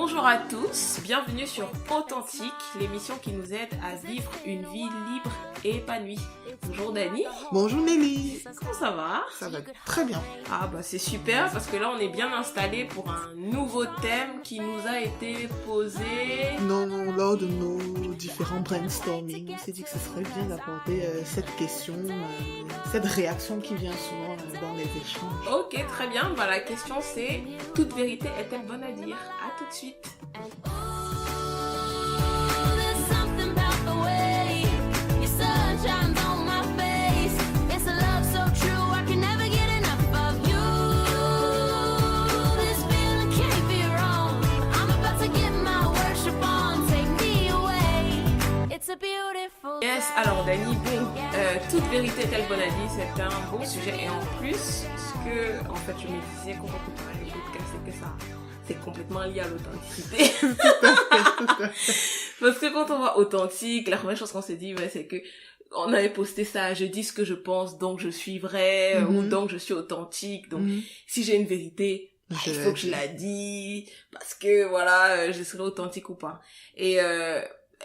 Bonjour à tous, bienvenue sur Authentique, l'émission qui nous aide à vivre une vie libre et épanouie. Bonjour Dani. Bonjour Nelly. Comment ça va? Ça va très bien. Ah bah c'est super parce que là on est bien installé pour un nouveau thème qui nous a été posé. Non, lors de nos différents brainstorming, on s'est dit que ce serait bien d'aborder cette question, cette réaction qui vient souvent dans les échanges. Ok, très bien. Bah, la question c'est, toute vérité est-elle bonne à dire? À tout de suite. Yes, alors Dani, bon, toute vérité est-elle bonne à dire? C'est un bon sujet et en plus, ce que en fait je me disais quand on préparait le podcast, c'est que ça, c'est complètement lié à l'authenticité. Parce que quand on voit authentique, la première chose qu'on s'est dit, ouais, c'est que on avait posté ça, je dis ce que je pense, donc je suis vrai, ou donc je suis authentique, donc si j'ai une vérité, il faut que je la dise, parce que voilà, je serai authentique ou pas. Et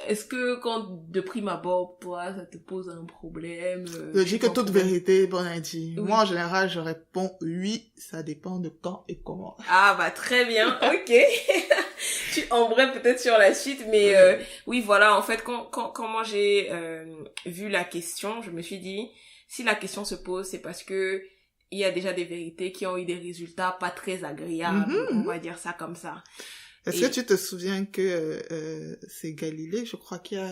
est-ce que quand de prime abord, toi, ça te pose un problème? Je dis que toute vérité est bonne à dire. Oui. Moi, en général, je réponds oui, ça dépend de quand et comment. Ah bah très bien, ok. Tu embraies peut-être sur la suite, mais oui, voilà, en fait, quand moi j'ai vu la question, je me suis dit, si la question se pose, c'est parce que il y a déjà des vérités qui ont eu des résultats pas très agréables, on va dire ça comme ça. Est-ce que tu te souviens que c'est Galilée, je crois, qui a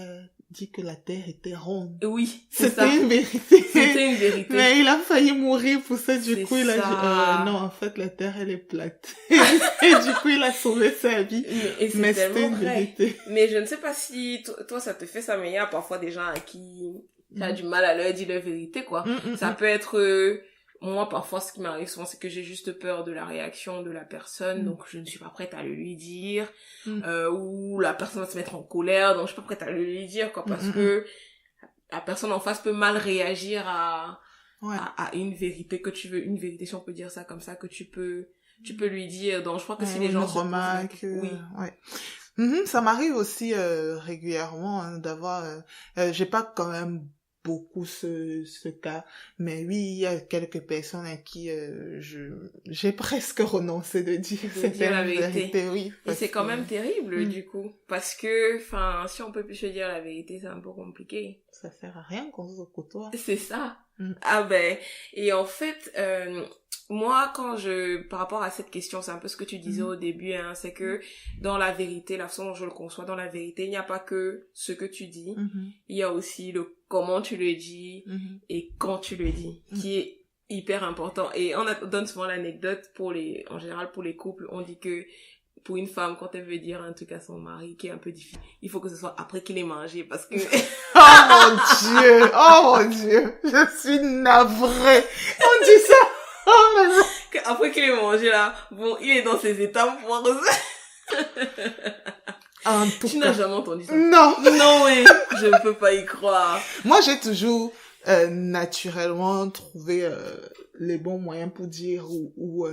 dit que la Terre était ronde? Oui, c'est ça. C'était une vérité. C'était une vérité. Mais il a failli mourir pour ça, du coup, il a dit, non, en fait, la Terre, elle est plate. Et du coup, il a sauvé sa vie. Mais c'était une vérité. Mais je ne sais pas si toi, ça te fait ça, mais il y a parfois des gens à qui tu as du mal à leur dire la vérité, quoi. Ça peut être... moi, parfois, ce qui m'arrive souvent, c'est que j'ai juste peur de la réaction de la personne, donc je ne suis pas prête à le lui dire, ou la personne va se mettre en colère, donc je suis pas prête à le lui dire, quoi, parce que la personne en face peut mal réagir à une vérité que tu veux, une vérité, si on peut dire ça comme ça, que tu peux lui dire, donc je crois que si les gens remarquent, oui. Ça m'arrive aussi régulièrement d'avoir, j'ai pas quand même beaucoup ce cas, mais oui, il y a quelques personnes à qui j'ai presque renoncé de dire la vérité. Oui, et c'est quand même terrible du coup, parce que enfin si on peut plus se dire la vérité, c'est un peu compliqué. Ça sert à rien qu'on se côtoie. C'est ça. Ah ben, et en fait moi, par rapport à cette question, c'est un peu ce que tu disais au début, hein, c'est que dans la vérité, la façon dont je le conçois, dans la vérité, il n'y a pas que ce que tu dis, il y a aussi le comment tu le dis et quand tu le dis, qui est hyper important. Et on donne souvent l'anecdote en général pour les couples, on dit que pour une femme, quand elle veut dire un truc à son mari qui est un peu difficile, il faut que ce soit après qu'il ait mangé, parce que... Oh mon Dieu, je suis navrée. On dit ça. Oh, après qu'il ait mangé là, bon, il est dans ses états pour tu n'as jamais entendu ça? Non. Non, oui, je ne peux pas y croire. Moi, j'ai toujours naturellement trouvé les bons moyens pour dire ou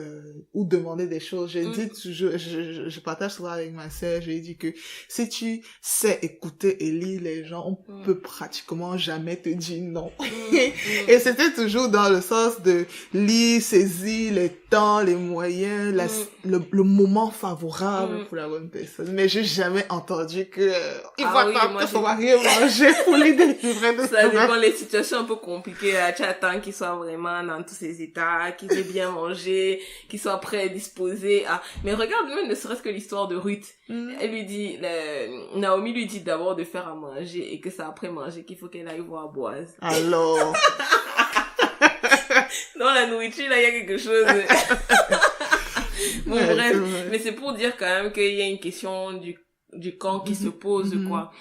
demander des choses. J'ai dit toujours, je partage souvent avec ma sœur, je lui ai dit que si tu sais écouter et lire les gens, on peut pratiquement jamais te dire non. Et c'était toujours dans le sens de lire, saisir les temps, les moyens, le moment favorable pour la bonne personne. Mais j'ai jamais entendu que il faut attendre que son mari ait mangé pour lui délivrer de ça dépend des situations un peu compliquées. Là, tu attends qu'il soit vraiment dans tous ses états, qu'il ait bien mangé, qu'il soit prêt, disposé à... Mais regarde même ne serait-ce que l'histoire de Ruth. Elle lui dit, Naomi lui dit d'abord de faire à manger et que c'est après manger qu'il faut qu'elle aille voir Boaz. Alors... Dans la nourriture, là, il y a quelque chose. Bon, bref. Mais c'est pour dire quand même qu'il y a une question du camp qui se pose, quoi.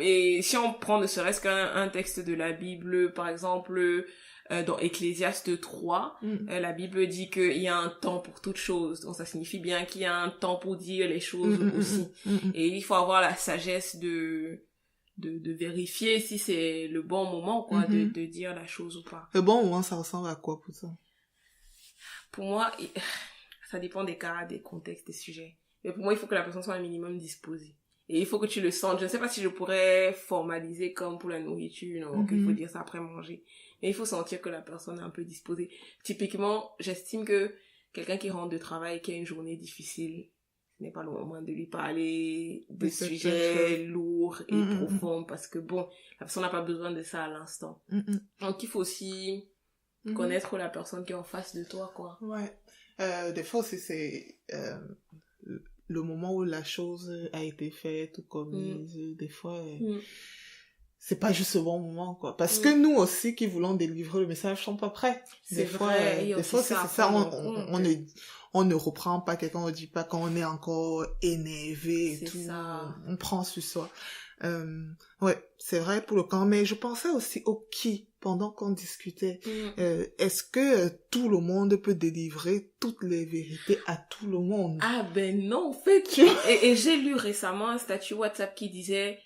Et si on prend ne serait-ce qu'un texte de la Bible, par exemple, dans Ecclésiaste 3, la Bible dit qu'il y a un temps pour toute chose. Donc ça signifie bien qu'il y a un temps pour dire les choses aussi. Et il faut avoir la sagesse de vérifier si c'est le bon moment, quoi, de dire la chose ou pas. Le bon moment, ça ressemble à quoi pour ça? Pour moi, ça dépend des cas, des contextes, des sujets. Mais pour moi, il faut que la personne soit un minimum disposée. Et il faut que tu le sentes. Je ne sais pas si je pourrais formaliser comme pour la nourriture, non, qu'il faut dire ça après manger. Mais il faut sentir que la personne est un peu disposée. Typiquement, j'estime que quelqu'un qui rentre de travail, qui a une journée difficile, ce n'est pas le moment de lui parler de sujets lourds et profonds, parce que bon, la personne n'a pas besoin de ça à l'instant. Donc il faut aussi connaître la personne qui est en face de toi, quoi. Ouais. Des fois aussi, c'est le moment où la chose a été faite ou commise. Des fois, c'est pas juste ce bon moment, quoi. Parce que nous aussi, qui voulons délivrer le message, sont pas prêts. Des fois, c'est ça, on ne reprend pas quelqu'un, on dit pas quand on est encore énervé et tout. Ça. On prend sur soi. Ouais, c'est vrai pour le camp, mais je pensais aussi au qui, pendant qu'on discutait. Est-ce que tout le monde peut délivrer toutes les vérités à tout le monde? Ah ben non, en fait. Et j'ai lu récemment un statut WhatsApp qui disait,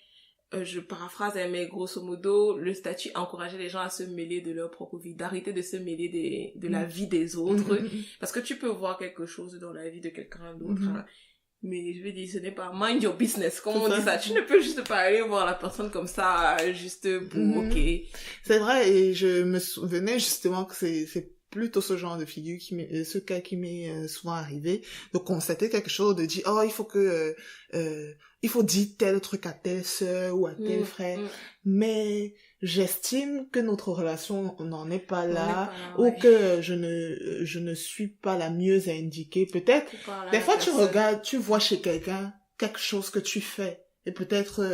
je paraphrase, mais grosso modo, le statut encourageait les gens à se mêler de leur propre vie, d'arrêter de se mêler de la vie des autres, parce que tu peux voir quelque chose dans la vie de quelqu'un d'autre, hein, mais je veux dire, ce n'est pas mind your business, comme on dit ça. Tu ne peux juste pas aller voir la personne comme ça, juste pour, ok. C'est vrai, et je me souvenais justement que c'est plutôt ce genre de figure ce cas qui m'est souvent arrivé, de constater quelque chose, de dire, oh, il faut dire tel truc à telle sœur ou à tel frère, mais j'estime que notre relation n'en est pas là, ou que je ne suis pas la mieux indiquée. Peut-être, des fois tu regardes, tu vois chez quelqu'un quelque chose que tu fais, et peut-être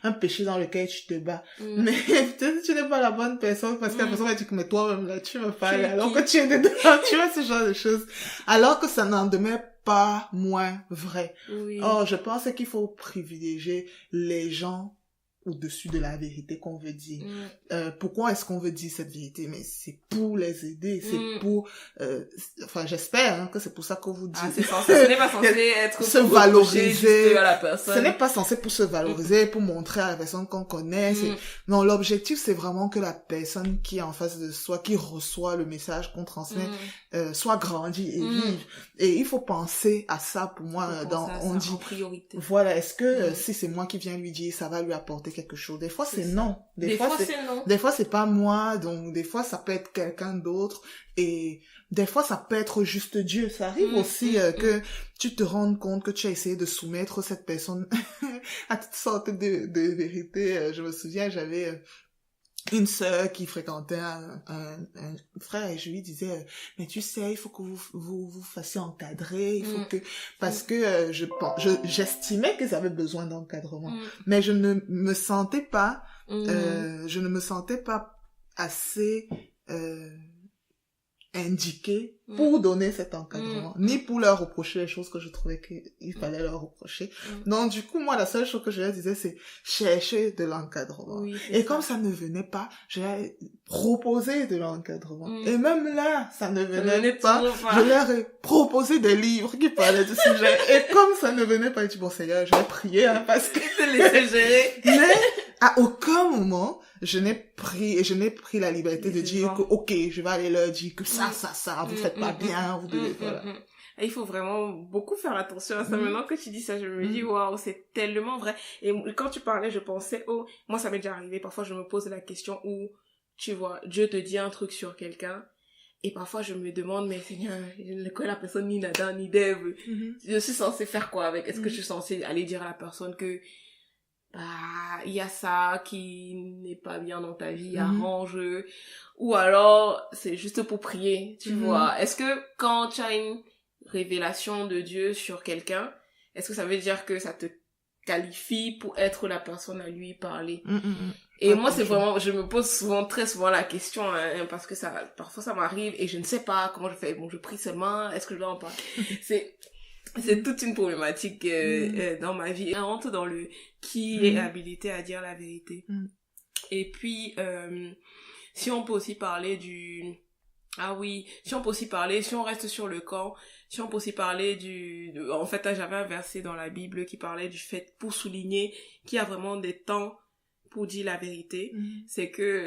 un péché dans lequel tu te bats. Mais peut-être tu n'es pas la bonne personne, parce que la personne va dire que mais toi-même là, tu me parles, alors que tu es dedans, tu vois, ce genre de choses. Alors que ça n'en demeure pas moins vrai. Or, je pense qu'il faut privilégier les gens au-dessus de la vérité qu'on veut dire. Pourquoi est-ce qu'on veut dire cette vérité? Mais c'est pour les aider, c'est pour... enfin, j'espère que c'est pour ça qu'on vous dit. Ah, ce n'est pas censé être se valoriser à la personne. Ce n'est pas censé pour se valoriser, pour montrer à la personne qu'on connaît. Non, l'objectif, c'est vraiment que la personne qui est en face de soi, qui reçoit le message qu'on transmet, soit grandie et vive. Et il faut penser à ça pour moi. On dit, priorité. Voilà, est-ce que si c'est moi qui viens lui dire, ça va lui apporter quelque chose? Des fois, c'est non. Des fois, c'est non. Des fois, c'est pas moi, donc des fois, ça peut être quelqu'un d'autre. Et des fois, ça peut être juste Dieu. Ça arrive aussi que tu te rendes compte que tu as essayé de soumettre cette personne à toutes sortes de vérités. Je me souviens, j'avais... une sœur qui fréquentait un frère, et je lui disais, mais tu sais, il faut que vous fassiez encadrer, il faut que, parce que j'estimais qu'ils avaient besoin d'encadrement, mais je ne me sentais pas assez indiqué pour donner cet encadrement, ni pour leur reprocher les choses que je trouvais qu'il fallait leur reprocher. Donc du coup, moi, la seule chose que je leur disais, c'est chercher de l'encadrement. Et comme ça ne venait pas, je leur ai proposé de l'encadrement. Et même là, ça ne venait pas. Je leur ai proposé des livres qui parlaient de ce sujet. Et comme ça ne venait pas, je dis, bon Seigneur, je vais prier, parce que... Mais à aucun moment, je n'ai pris la liberté de dire que, ok, je vais aller leur dire que ça, vous faites pas bien, vous devez, voilà. Et il faut vraiment beaucoup faire attention à ça. Maintenant que tu dis ça, je me dis, waouh, c'est tellement vrai. Et quand tu parlais, je pensais, moi, ça m'est déjà arrivé. Parfois, je me pose la question où, tu vois, Dieu te dit un truc sur quelqu'un. Et parfois, je me demande, mais Seigneur, je ne connais la personne ni Nathan, ni Dave. Je suis censée faire quoi avec? Est-ce que je suis censée aller dire à la personne que, il y a ça qui n'est pas bien dans ta vie, arrange, ou alors c'est juste pour prier, tu vois. Est-ce que quand tu as une révélation de Dieu sur quelqu'un, est-ce que ça veut dire que ça te qualifie pour être la personne à lui parler? Et moi, c'est vraiment, je me pose très souvent la question, parce que parfois ça m'arrive et je ne sais pas comment je fais. Bon, je prie seulement, est-ce que je dois en parler? C'est toute une problématique dans ma vie. On rentre dans le qui est habilité à dire la vérité. Et puis, si on peut aussi parler si on reste sur le camp, si on peut aussi parler en fait, j'avais un verset dans la Bible qui parlait du fait, pour souligner qu'il y a vraiment des temps pour dire la vérité. C'est que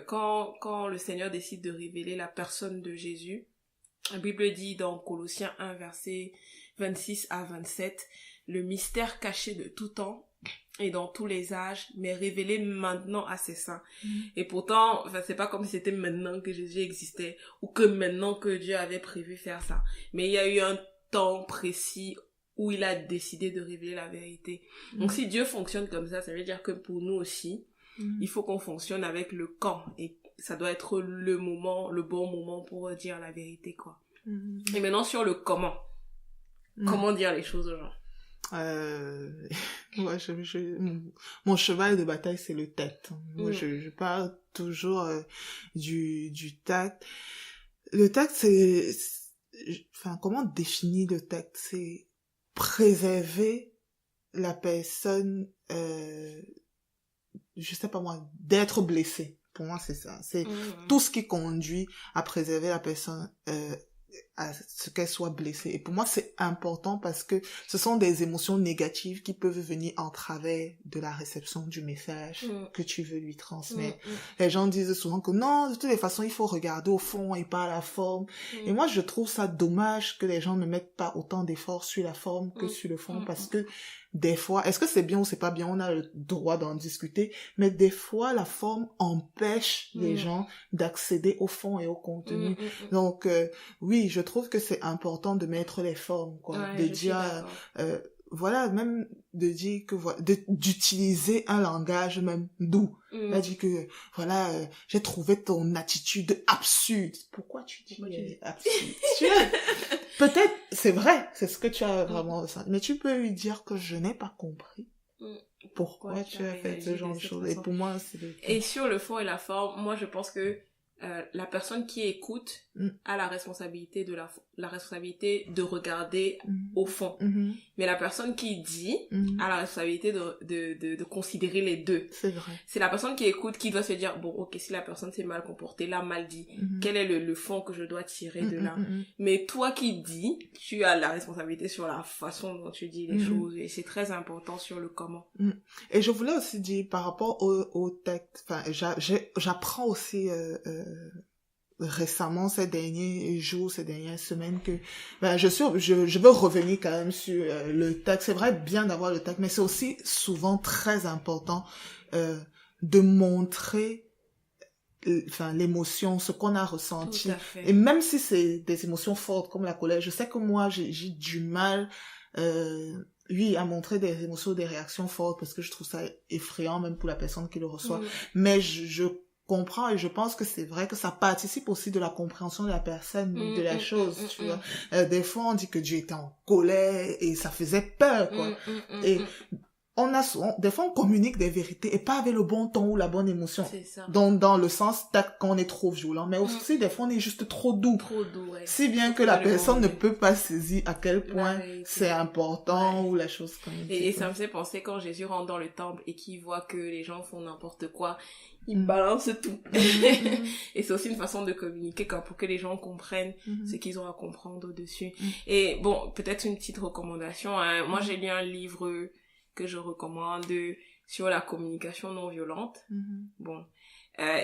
quand le Seigneur décide de révéler la personne de Jésus, la Bible dit dans Colossiens 1, verset 26 à 27, le mystère caché de tout temps et dans tous les âges, mais révélé maintenant à ses saints. Et pourtant, c'est pas comme si c'était maintenant que Jésus existait, ou que maintenant que Dieu avait prévu faire ça. Mais il y a eu un temps précis où il a décidé de révéler la vérité. Donc si Dieu fonctionne comme ça veut dire que pour nous aussi, il faut qu'on fonctionne avec le quand. Et ça doit être le bon moment pour dire la vérité, quoi. Et maintenant sur le comment. Comment dire les choses aux gens? Ouais, mon cheval de bataille, c'est le tact. Moi, je parle toujours du tact. Le tact, comment définir le tact? C'est préserver la personne, je sais pas moi, d'être blessée. Pour moi, c'est ça. C'est tout ce qui conduit à préserver la personne, à ce qu'elle soit blessée. Et pour moi, c'est important parce que ce sont des émotions négatives qui peuvent venir en travers de la réception du message que tu veux lui transmettre. Les gens disent souvent que non, de toutes les façons, il faut regarder au fond et pas à la forme. Et moi, je trouve ça dommage que les gens ne mettent pas autant d'efforts sur la forme que sur le fond parce que des fois, est-ce que c'est bien ou c'est pas bien, on a le droit d'en discuter, mais des fois, la forme empêche les gens d'accéder au fond et au contenu. Donc, oui, je trouve que c'est important de mettre les formes, quoi. Ouais, de dire, voilà, même de dire que, d'utiliser un langage même doux. Elle dit que, voilà, j'ai trouvé ton attitude absurde. Pourquoi tu dis absurde? Peut-être, c'est vrai, c'est ce que tu as vraiment ressenti. Mais tu peux lui dire que je n'ai pas compris pourquoi tu as fait ce genre de choses. Et pour moi, c'est... Et sur le fond et la forme, moi, je pense que la personne qui écoute a la responsabilité la responsabilité de regarder au fond. Mais la personne qui dit a la responsabilité de considérer les deux. C'est vrai. C'est la personne qui écoute qui doit se dire, bon, ok, si la personne s'est mal comportée, l'a mal dit, quel est le fond que je dois tirer de là? Mais toi qui dis, tu as la responsabilité sur la façon dont tu dis les choses, et c'est très important sur le comment. Et je voulais aussi dire par rapport au texte, enfin, j'apprends aussi récemment, ces derniers jours, ces dernières semaines, que je veux revenir quand même sur le texte. C'est vrai, bien d'avoir le texte, mais c'est aussi souvent très important de montrer l'émotion, ce qu'on a ressenti. Tout à fait. Et même si c'est des émotions fortes comme la colère, je sais que moi j'ai du mal à montrer des émotions, des réactions fortes, parce que je trouve ça effrayant même pour la personne qui le reçoit. Mais je comprends et je pense que c'est vrai que ça participe aussi de la compréhension de la personne, de la chose, tu vois. Des fois, on dit que Dieu était en colère et ça faisait peur, quoi. Et on a souvent, des fois, on communique des vérités et pas avec le bon ton ou la bonne émotion. C'est ça. Dans le sens tact quand on est trop violent. Mais aussi, des fois, on est juste trop doux. Trop doux, ouais. Si bien que la personne ne peut pas saisir à quel point c'est important ou la chose comme ça. Et ça me fait penser quand Jésus rentre dans le temple et qu'il voit que les gens font n'importe quoi, il balance tout. Et c'est aussi une façon de communiquer pour que les gens comprennent ce qu'ils ont à comprendre dessus. Et bon, peut-être une petite recommandation. Hein. Moi, j'ai lu un livre que je recommande sur la communication non violente. Bon.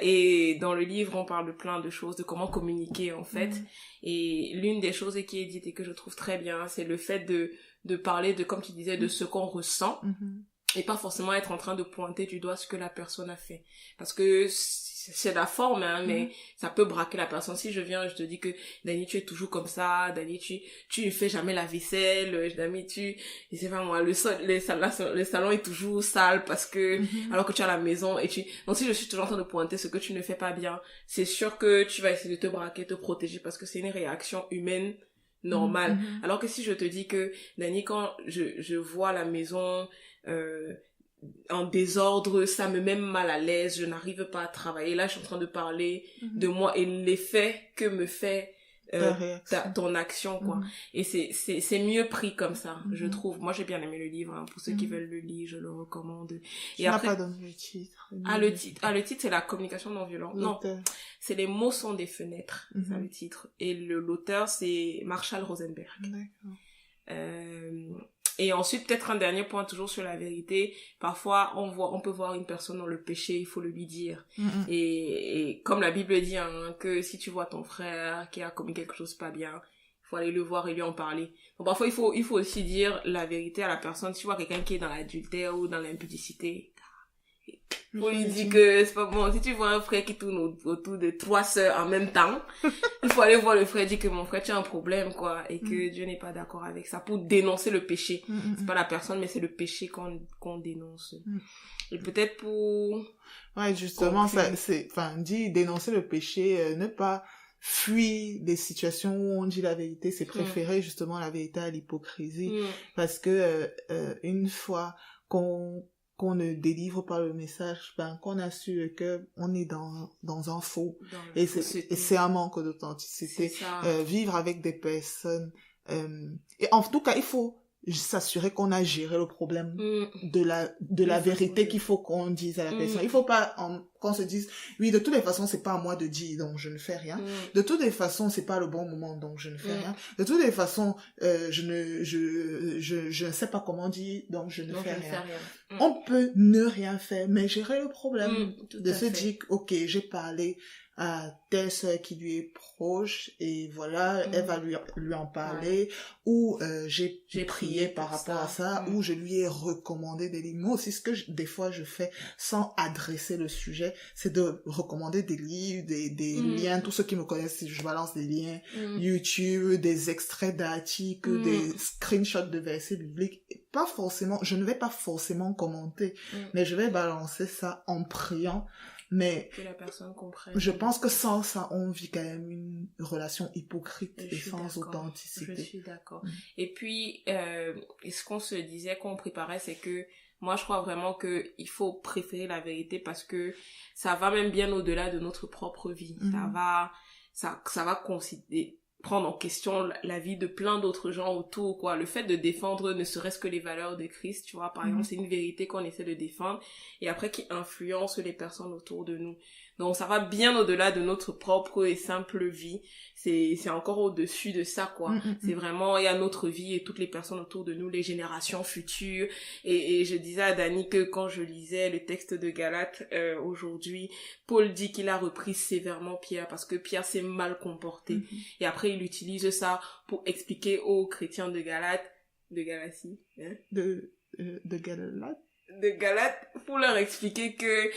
Et dans le livre, on parle de plein de choses, de comment communiquer, en fait. Et l'une des choses qui est dite et que je trouve très bien, c'est le fait de parler de, comme tu disais, de ce qu'on ressent. Et pas forcément être en train de pointer du doigt ce que la personne a fait. Parce que c'est la forme, hein, mais ça peut braquer la personne. Si je viens, je te dis que Dani, tu es toujours comme ça, Dani, tu ne fais jamais la vaisselle, Dani, je sais pas moi, le salon est toujours sale parce que, alors que tu es à la maison donc si je suis toujours en train de pointer ce que tu ne fais pas bien, c'est sûr que tu vas essayer de te braquer, te protéger parce que c'est une réaction humaine normale. Alors que si je te dis que, Dani, quand je vois la maison, en désordre, ça me met mal à l'aise, je n'arrive pas à travailler. Là, je suis en train de parler de moi et l'effet que me fait ton action, quoi. Et c'est mieux pris comme ça, je trouve. Moi, j'ai bien aimé le livre, hein. Pour ceux qui veulent le lire, je le recommande. Et après, pas donné le titre. Le titre, c'est la communication non violente. Non, c'est les mots sont des fenêtres, c'est ça le titre. Et l'auteur, c'est Marshall Rosenberg. D'accord. Et ensuite, peut-être un dernier point, toujours sur la vérité. Parfois, on peut voir une personne dans le péché, il faut le lui dire. Et comme la Bible dit, hein, que si tu vois ton frère qui a commis quelque chose pas bien, il faut aller le voir et lui en parler. Donc parfois il faut aussi dire la vérité à la personne. Si tu vois quelqu'un qui est dans l'adultère ou dans l'impudicité, faut lui dire que c'est pas bon. Si tu vois un frère qui tourne autour de 3 sœurs en même temps, il faut aller voir le frère et dire que mon frère, tu as un problème, quoi, et que Dieu n'est pas d'accord avec ça, pour dénoncer le péché. C'est pas la personne, mais c'est le péché qu'on dénonce. Et peut-être pour... Ouais, justement, ça, dénoncer le péché, ne pas fuir des situations où on dit la vérité, c'est préférer justement la vérité à l'hypocrisie. Parce que, une fois qu'on ne délivre pas le message, qu'on assure que on est dans un faux, et c'est un manque d'authenticité. Vivre avec des personnes, et en tout cas, il faut s'assurer qu'on a géré le problème de la vérité qu'il faut qu'on dise à la personne. Il faut pas qu'on se dise, oui, de toutes les façons, c'est pas à moi de dire, donc je ne fais rien. De toutes les façons, c'est pas le bon moment, donc je ne fais rien. De toutes les façons, je ne sais pas comment dire, donc je ne fais rien. On peut ne rien faire, mais gérer le problème, de se dire, ok, j'ai parlé à telle sœur qui lui est proche et voilà, elle va lui en parler, ou j'ai prié par rapport à ça, ou je lui ai recommandé des livres. Moi aussi, ce que des fois je fais sans adresser le sujet, c'est de recommander des livres, des liens. Tous ceux qui me connaissent, je balance des liens YouTube, des extraits d'articles, des screenshots de versets bibliques. Pas forcément, je ne vais pas forcément commenter, mais je vais balancer ça en priant. Mais que la personne comprenne. Je pense que sans ça, on vit quand même une relation hypocrite et sans authenticité. Je suis d'accord. Et puis, ce qu'on se disait, qu'on préparait, c'est que moi, je crois vraiment que il faut préférer la vérité parce que ça va même bien au-delà de notre propre vie. Ça va considérer, prendre en question la vie de plein d'autres gens autour, quoi. Le fait de défendre ne serait-ce que les valeurs de Christ, tu vois, par exemple, c'est une vérité qu'on essaie de défendre et après qui influence les personnes autour de nous. Donc ça va bien au-delà de notre propre et simple vie. C'est encore au-dessus de ça, quoi. C'est vraiment, il y a notre vie et toutes les personnes autour de nous, les générations futures. Et je disais à Dani que quand je lisais le texte de Galates aujourd'hui, Paul dit qu'il a repris sévèrement Pierre parce que Pierre s'est mal comporté. Et après, il utilise ça pour expliquer aux chrétiens de Galates, de Galatie, hein? De Galates, pour leur expliquer que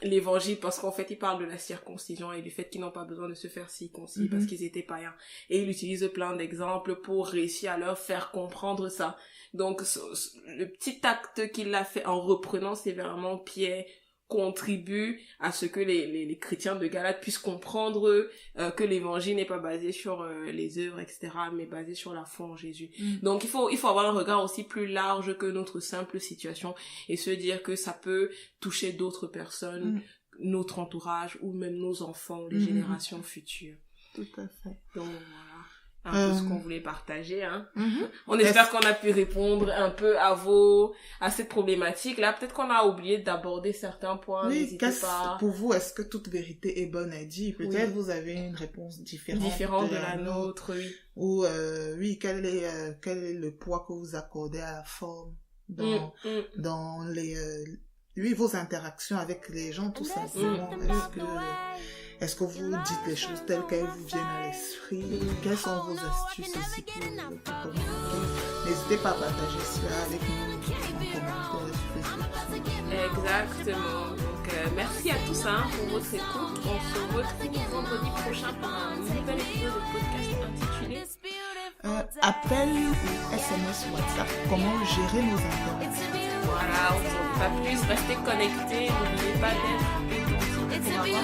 l'évangile, parce qu'en fait, il parle de la circoncision et du fait qu'ils n'ont pas besoin de se faire circoncis parce qu'ils étaient païens. Et il utilise plein d'exemples pour réussir à leur faire comprendre ça. Donc, le petit acte qu'il a fait en reprenant sévèrement Pierre contribue à ce que les chrétiens de Galates puissent comprendre que l'évangile n'est pas basé sur les œuvres, etc., mais basé sur la foi en Jésus. Donc il faut avoir un regard aussi plus large que notre simple situation et se dire que ça peut toucher d'autres personnes, notre entourage ou même nos enfants, les générations futures. Tout à fait. Donc voilà. Un peu ce qu'on voulait partager, hein. On espère qu'on a pu répondre un peu à cette problématique là. Peut-être qu'on a oublié d'aborder certains points. Oui, pour vous, est-ce que toute vérité est bonne à dire? Peut-être vous avez une réponse différente de la nôtre, oui. Ou quel est le poids que vous accordez à la forme dans vos interactions avec les gens, tout simplement. Est-ce que vous dites les choses telles qu'elles vous viennent à l'esprit? Quelles sont vos astuces aussi pour communiquer? N'hésitez pas à partager cela avec nous en commentaire sur Facebook. Exactement. Donc, merci à tous pour votre écoute. On se retrouve vendredi prochain pour un nouvel épisode de podcast intitulé Appel ou SMS WhatsApp, comment gérer nos interactions. Voilà, on ne peut pas plus rester connectés. N'oubliez pas d'être authentique pour avoir